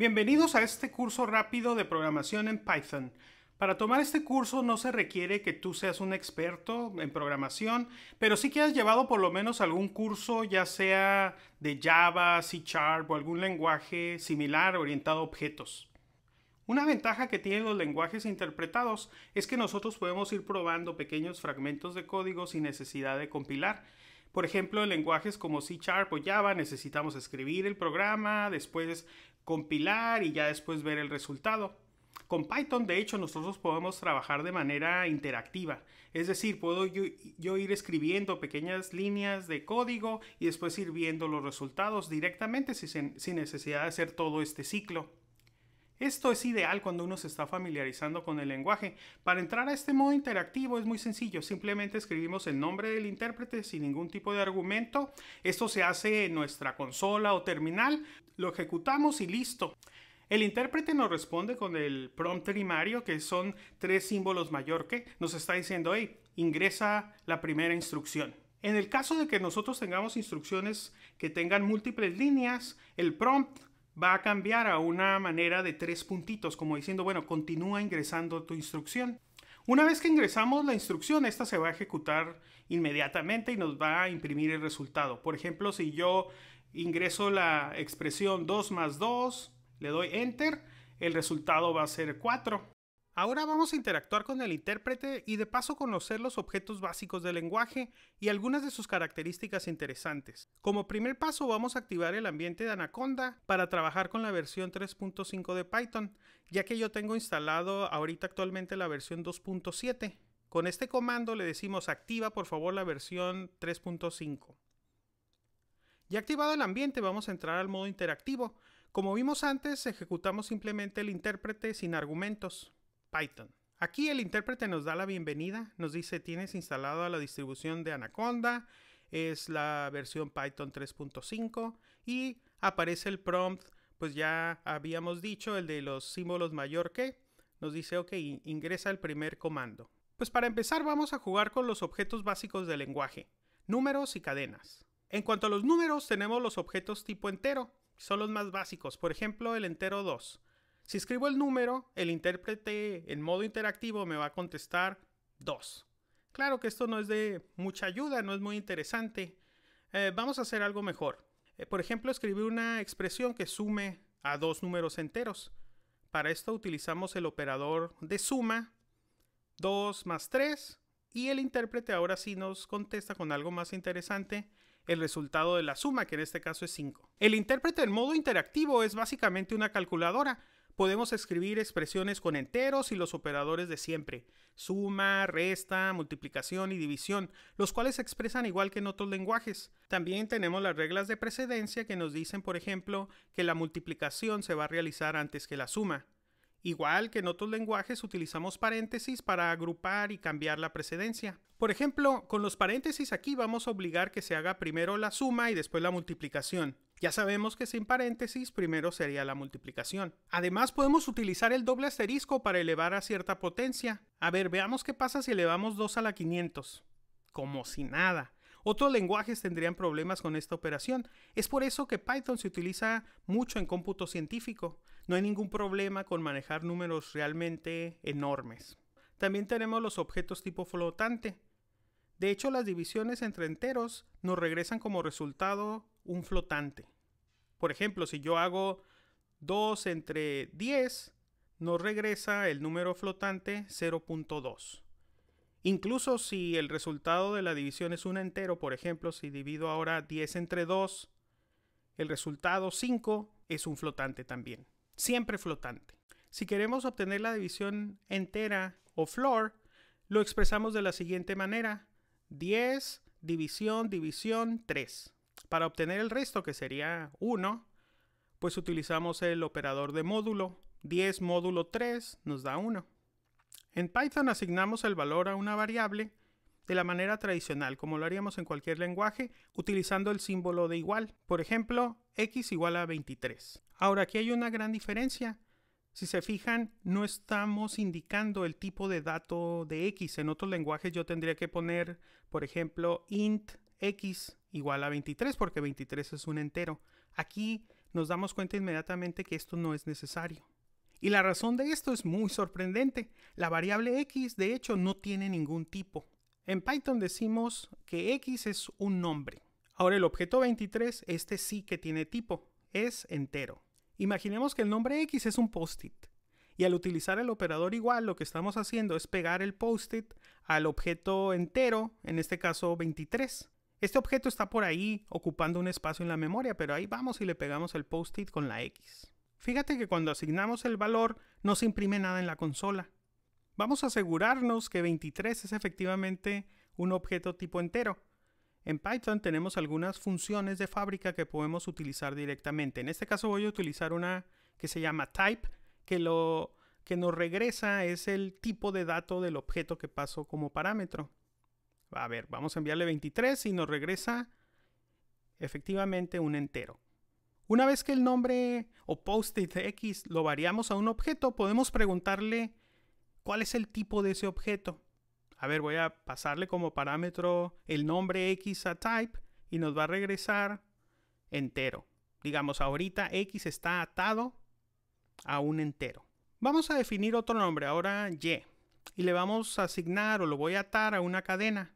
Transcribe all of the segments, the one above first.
Bienvenidos a este curso rápido de programación en Python. Para tomar este curso no se requiere que tú seas un experto en programación, pero sí que has llevado por lo menos algún curso, ya sea de Java, C# o algún lenguaje similar orientado a objetos. Una ventaja que tienen los lenguajes interpretados es que nosotros podemos ir probando pequeños fragmentos de código sin necesidad de compilar. Por ejemplo, en lenguajes como C# o Java necesitamos escribir el programa, después compilar y ya después ver el resultado. Con Python, de hecho, nosotros podemos trabajar de manera interactiva. Es decir, puedo yo ir escribiendo pequeñas líneas de código y después ir viendo los resultados directamente sin necesidad de hacer todo este ciclo. Esto es ideal cuando uno se está familiarizando con el lenguaje. Para entrar a este modo interactivo es muy sencillo. Simplemente escribimos el nombre del intérprete sin ningún tipo de argumento. Esto se hace en nuestra consola o terminal. Lo ejecutamos y listo. El intérprete nos responde con el prompt primario, que son 3 símbolos mayor que. Nos está diciendo, hey, ingresa la primera instrucción. En el caso de que nosotros tengamos instrucciones que tengan múltiples líneas, el prompt va a cambiar a una manera de 3 puntitos, como diciendo, bueno, continúa ingresando tu instrucción. Una vez que ingresamos la instrucción, esta se va a ejecutar inmediatamente y nos va a imprimir el resultado. Por ejemplo, si yo ingreso la expresión 2 más 2, le doy Enter, el resultado va a ser 4. Ahora vamos a interactuar con el intérprete y de paso conocer los objetos básicos del lenguaje y algunas de sus características interesantes. Como primer paso vamos a activar el ambiente de Anaconda para trabajar con la versión 3.5 de Python, ya que yo tengo instalado ahorita actualmente la versión 2.7. Con este comando le decimos activa por favor la versión 3.5. Ya activado el ambiente vamos a entrar al modo interactivo. Como vimos antes, ejecutamos simplemente el intérprete sin argumentos. Python. Aquí el intérprete nos da la bienvenida, nos dice tienes instalado la distribución de Anaconda, es la versión Python 3.5 y aparece el prompt, pues ya habíamos dicho, el de los símbolos mayor que, nos dice ok, ingresa el primer comando. Pues para empezar vamos a jugar con los objetos básicos del lenguaje, números y cadenas. En cuanto a los números tenemos los objetos tipo entero, son los más básicos, por ejemplo el entero 2. Si escribo el número, el intérprete en modo interactivo me va a contestar 2. Claro que esto no es de mucha ayuda, no es muy interesante. Vamos a hacer algo mejor. Por ejemplo, escribir una expresión que sume a 2 números enteros. Para esto utilizamos el operador de suma, 2 más 3, y el intérprete ahora sí nos contesta con algo más interesante, el resultado de la suma, que en este caso es 5. El intérprete en modo interactivo es básicamente una calculadora. Podemos escribir expresiones con enteros y los operadores de siempre, suma, resta, multiplicación y división, los cuales se expresan igual que en otros lenguajes. También tenemos las reglas de precedencia que nos dicen, por ejemplo, que la multiplicación se va a realizar antes que la suma. Igual que en otros lenguajes utilizamos paréntesis para agrupar y cambiar la precedencia. Por ejemplo, con los paréntesis aquí vamos a obligar que se haga primero la suma y después la multiplicación. Ya sabemos que sin paréntesis primero sería la multiplicación. Además podemos utilizar el doble asterisco para elevar a cierta potencia. A ver, veamos qué pasa si elevamos 2 a la 500. Como si nada. Otros lenguajes tendrían problemas con esta operación. Es por eso que Python se utiliza mucho en cómputo científico. No hay ningún problema con manejar números realmente enormes. También tenemos los objetos tipo flotante. De hecho, las divisiones entre enteros nos regresan como resultado un flotante. Por ejemplo, si yo hago 2 entre 10, nos regresa el número flotante 0.2. Incluso si el resultado de la división es un entero, por ejemplo, si divido ahora 10 entre 2, el resultado 5 es un flotante también. Siempre flotante. Si queremos obtener la división entera o floor, lo expresamos de la siguiente manera. 10 división 3. Para obtener el resto, que sería 1, pues utilizamos el operador de módulo. 10 módulo 3 nos da 1. En Python asignamos el valor a una variable de la manera tradicional, como lo haríamos en cualquier lenguaje, utilizando el símbolo de igual. Por ejemplo, x igual a 23. Ahora, aquí hay una gran diferencia. Si se fijan, no estamos indicando el tipo de dato de x. En otros lenguajes yo tendría que poner, por ejemplo, int x igual a 23, porque 23 es un entero. Aquí nos damos cuenta inmediatamente que esto no es necesario. Y la razón de esto es muy sorprendente. La variable x, de hecho, no tiene ningún tipo. En Python decimos que x es un nombre. Ahora el objeto 23, este sí que tiene tipo, es entero. Imaginemos que el nombre x es un post-it. Y al utilizar el operador igual, lo que estamos haciendo es pegar el post-it al objeto entero, en este caso 23. Este objeto está por ahí ocupando un espacio en la memoria, pero ahí vamos y le pegamos el post-it con la X. Fíjate que cuando asignamos el valor no se imprime nada en la consola. Vamos a asegurarnos que 23 es efectivamente un objeto tipo entero. En Python tenemos algunas funciones de fábrica que podemos utilizar directamente. En este caso voy a utilizar una que se llama type, que lo que nos regresa es el tipo de dato del objeto que pasó como parámetro. A ver, vamos a enviarle 23 y nos regresa efectivamente un entero. Una vez que el nombre o post-it X lo variamos a un objeto, podemos preguntarle cuál es el tipo de ese objeto. A ver, voy a pasarle como parámetro el nombre X a type y nos va a regresar entero. Digamos, ahorita X está atado a un entero. Vamos a definir otro nombre, ahora Y, y le vamos a asignar o lo voy a atar a una cadena.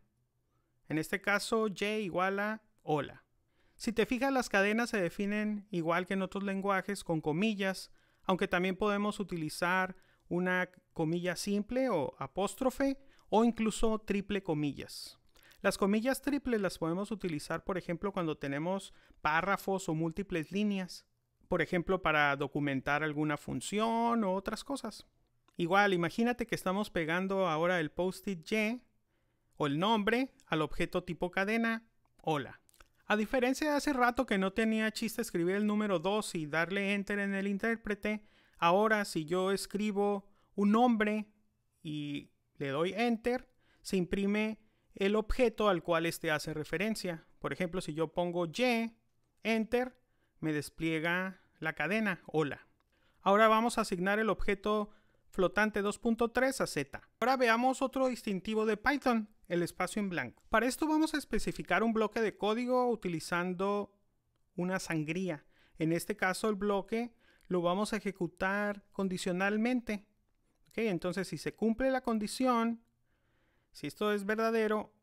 En este caso, Y igual a hola. Si te fijas, las cadenas se definen igual que en otros lenguajes con comillas, aunque también podemos utilizar una comilla simple o apóstrofe o incluso triple comillas. Las comillas triples las podemos utilizar, por ejemplo, cuando tenemos párrafos o múltiples líneas. Por ejemplo, para documentar alguna función o otras cosas. Igual, imagínate que estamos pegando ahora el post-it Y o el nombre al objeto tipo cadena, hola. A diferencia de hace rato que no tenía chiste escribir el número 2 y darle enter en el intérprete, ahora si yo escribo un nombre y le doy enter, se imprime el objeto al cual este hace referencia. Por ejemplo, si yo pongo Y, enter, me despliega la cadena, hola. Ahora vamos a asignar el objeto flotante 2.3 a Z. Ahora veamos otro distintivo de Python, el espacio en blanco. Para esto vamos a especificar un bloque de código utilizando una sangría. En este caso el bloque lo vamos a ejecutar condicionalmente. ¿Okay? Entonces si se cumple la condición, si esto es verdadero,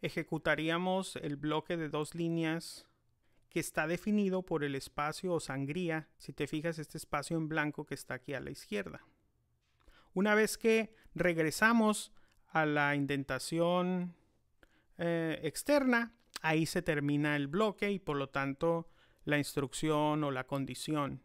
ejecutaríamos el bloque de 2 líneas que está definido por el espacio o sangría. Si te fijas, este espacio en blanco que está aquí a la izquierda. Una vez que regresamos a la indentación externa, ahí se termina el bloque y por lo tanto la instrucción o la condición.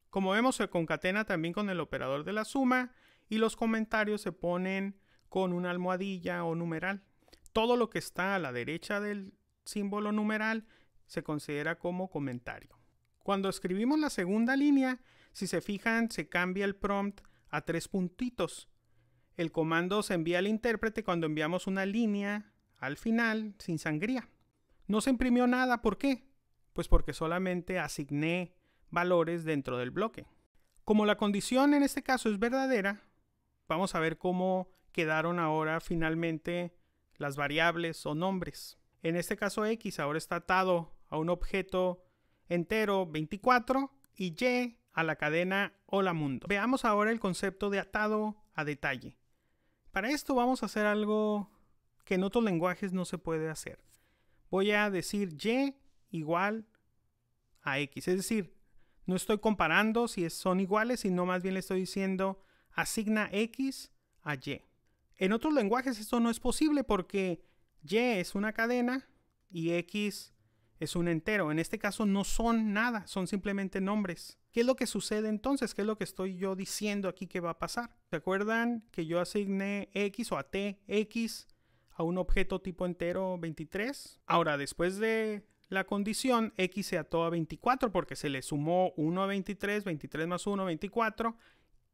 Como vemos, se concatena también con el operador de la suma y los comentarios se ponen con una almohadilla o numeral. Todo lo que está a la derecha del símbolo numeral se considera como comentario. Cuando escribimos la segunda línea, si se fijan, se cambia el prompt a 3 puntitos. El comando se envía al intérprete cuando enviamos una línea al final sin sangría. No se imprimió nada, ¿por qué? Pues porque solamente asigné valores dentro del bloque. Como la condición en este caso es verdadera, vamos a ver cómo quedaron ahora finalmente las variables o nombres. En este caso X ahora está atado a un objeto entero 24 y Y a la cadena hola mundo. Veamos ahora el concepto de atado a detalle. Para esto vamos a hacer algo que en otros lenguajes no se puede hacer. Voy a decir Y igual a X. Es decir, no estoy comparando si son iguales, sino más bien le estoy diciendo asigna X a Y. En otros lenguajes esto no es posible porque Y es una cadena y X es un entero. En este caso no son nada, son simplemente nombres. ¿Qué es lo que sucede entonces? ¿Qué es lo que estoy yo diciendo aquí que va a pasar? ¿Se acuerdan que yo asigné X o até X a un objeto tipo entero 23? Ahora, después de la condición, X se ató a 24 porque se le sumó 1 a 23, 23 más 1, 24.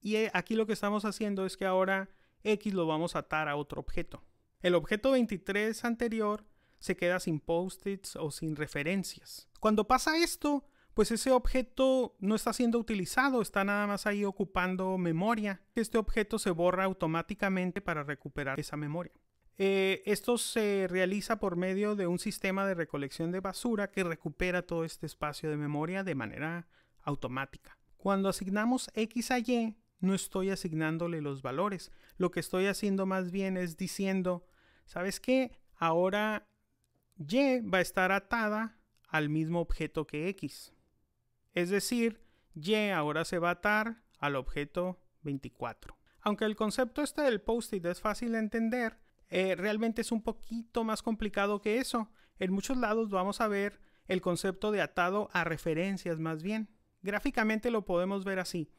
Y aquí lo que estamos haciendo es que ahora X lo vamos a atar a otro objeto. El objeto 23 anterior se queda sin post-its o sin referencias. Cuando pasa esto, pues ese objeto no está siendo utilizado, está nada más ahí ocupando memoria. Este objeto se borra automáticamente para recuperar esa memoria. Esto se realiza por medio de un sistema de recolección de basura que recupera todo este espacio de memoria de manera automática. Cuando asignamos X a Y, no estoy asignándole los valores. Lo que estoy haciendo más bien es diciendo, ¿sabes qué? Ahora Y va a estar atada al mismo objeto que X. Es decir, Y ahora se va a atar al objeto 24. Aunque el concepto del post-it es fácil de entender, realmente es un poquito más complicado que eso. En muchos lados vamos a ver el concepto de atado a referencias más bien. Gráficamente lo podemos ver así.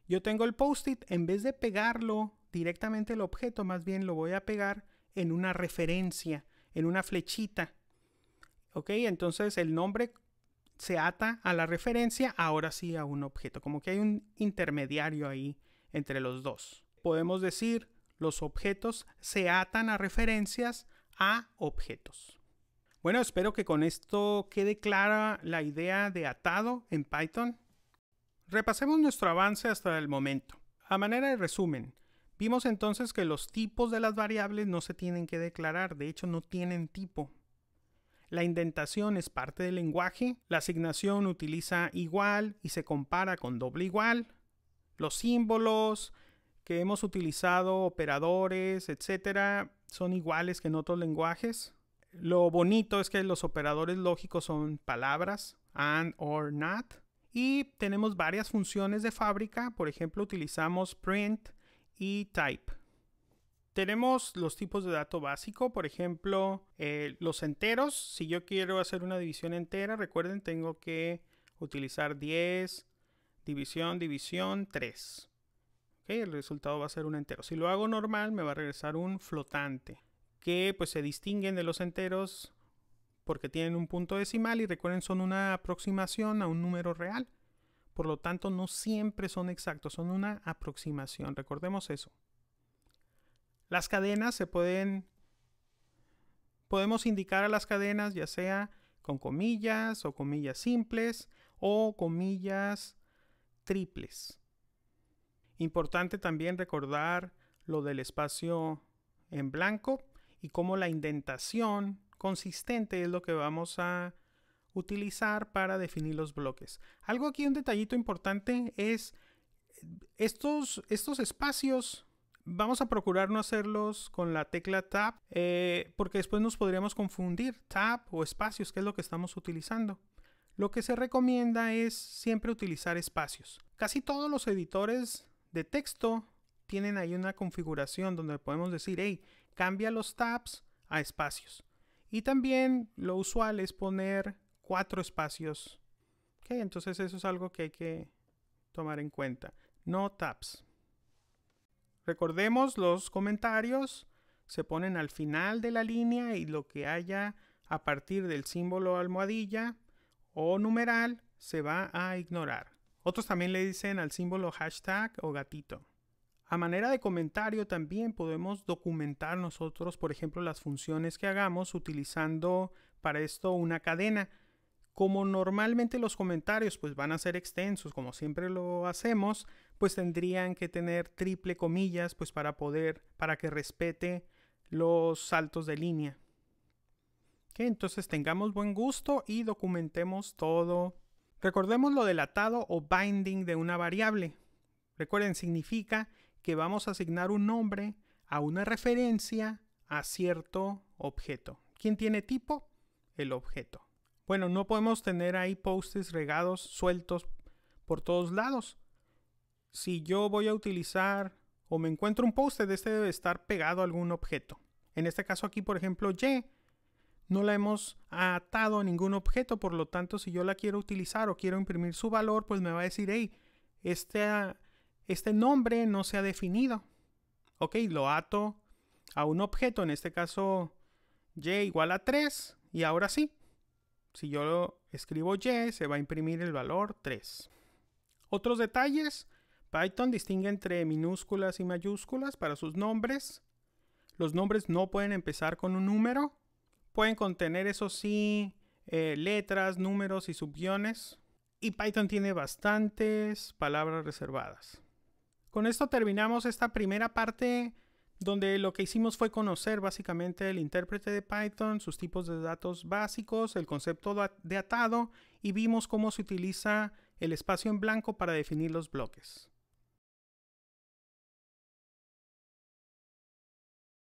Yo tengo el post-it, en vez de pegarlo directamente al objeto, más bien lo voy a pegar en una referencia, en una flechita. ¿Ok? Entonces el nombre se ata a la referencia, ahora sí a un objeto. Como que hay un intermediario ahí entre los dos. Podemos decir, los objetos se atan a referencias a objetos. Bueno, espero que con esto quede clara la idea de atado en Python. Repasemos nuestro avance hasta el momento. A manera de resumen, vimos entonces que los tipos de las variables no se tienen que declarar, de hecho no tienen tipo. La indentación es parte del lenguaje, la asignación utiliza igual y se compara con doble igual. Los símbolos que hemos utilizado, operadores, etcétera, son iguales que en otros lenguajes. Lo bonito es que los operadores lógicos son palabras, and, or, not. Y tenemos varias funciones de fábrica, por ejemplo, utilizamos print y type. Tenemos los tipos de dato básico, por ejemplo, los enteros. Si yo quiero hacer una división entera, recuerden, tengo que utilizar 10, división 3. ¿Okay? El resultado va a ser un entero. Si lo hago normal, me va a regresar un flotante, que pues se distinguen de los enteros porque tienen un punto decimal y recuerden, son una aproximación a un número real. Por lo tanto, no siempre son exactos, son una aproximación. Recordemos eso. Las cadenas podemos indicar a las cadenas ya sea con comillas o comillas simples o comillas triples. Importante también recordar lo del espacio en blanco y cómo la indentación consistente es lo que vamos a utilizar para definir los bloques. Algo aquí, un detallito importante es estos espacios. Vamos a procurar no hacerlos con la tecla Tab porque después nos podríamos confundir. Tab o espacios, que es lo que estamos utilizando. Lo que se recomienda es siempre utilizar espacios. Casi todos los editores de texto tienen ahí una configuración donde podemos decir, hey, cambia los tabs a espacios. Y también lo usual es poner 4 espacios. Okay, entonces eso es algo que hay que tomar en cuenta. No tabs. Recordemos, los comentarios se ponen al final de la línea y lo que haya a partir del símbolo almohadilla o numeral se va a ignorar. Otros también le dicen al símbolo hashtag o gatito. A manera de comentario también podemos documentar nosotros, por ejemplo, las funciones que hagamos utilizando para esto una cadena. Como normalmente los comentarios pues van a ser extensos, como siempre lo hacemos, pues tendrían que tener triple comillas pues para que respete los saltos de línea. Okay, entonces tengamos buen gusto y documentemos todo. Recordemos lo del atado o binding de una variable. Recuerden, significa que vamos a asignar un nombre a una referencia a cierto objeto. ¿Quién tiene tipo? El objeto. Bueno, no podemos tener ahí post-its regados, sueltos por todos lados. Si yo voy a utilizar o me encuentro un post-it, este debe estar pegado a algún objeto. En este caso aquí, por ejemplo, Y, no la hemos atado a ningún objeto, por lo tanto, si yo la quiero utilizar o quiero imprimir su valor, pues me va a decir, hey, este nombre no se ha definido. Ok, lo ato a un objeto, en este caso Y igual a 3, y ahora sí. Si yo escribo Y, se va a imprimir el valor 3. Otros detalles. Python distingue entre minúsculas y mayúsculas para sus nombres. Los nombres no pueden empezar con un número. Pueden contener, eso sí, letras, números y subguiones. Y Python tiene bastantes palabras reservadas. Con esto terminamos esta primera parte donde lo que hicimos fue conocer básicamente el intérprete de Python, sus tipos de datos básicos, el concepto de atado y vimos cómo se utiliza el espacio en blanco para definir los bloques.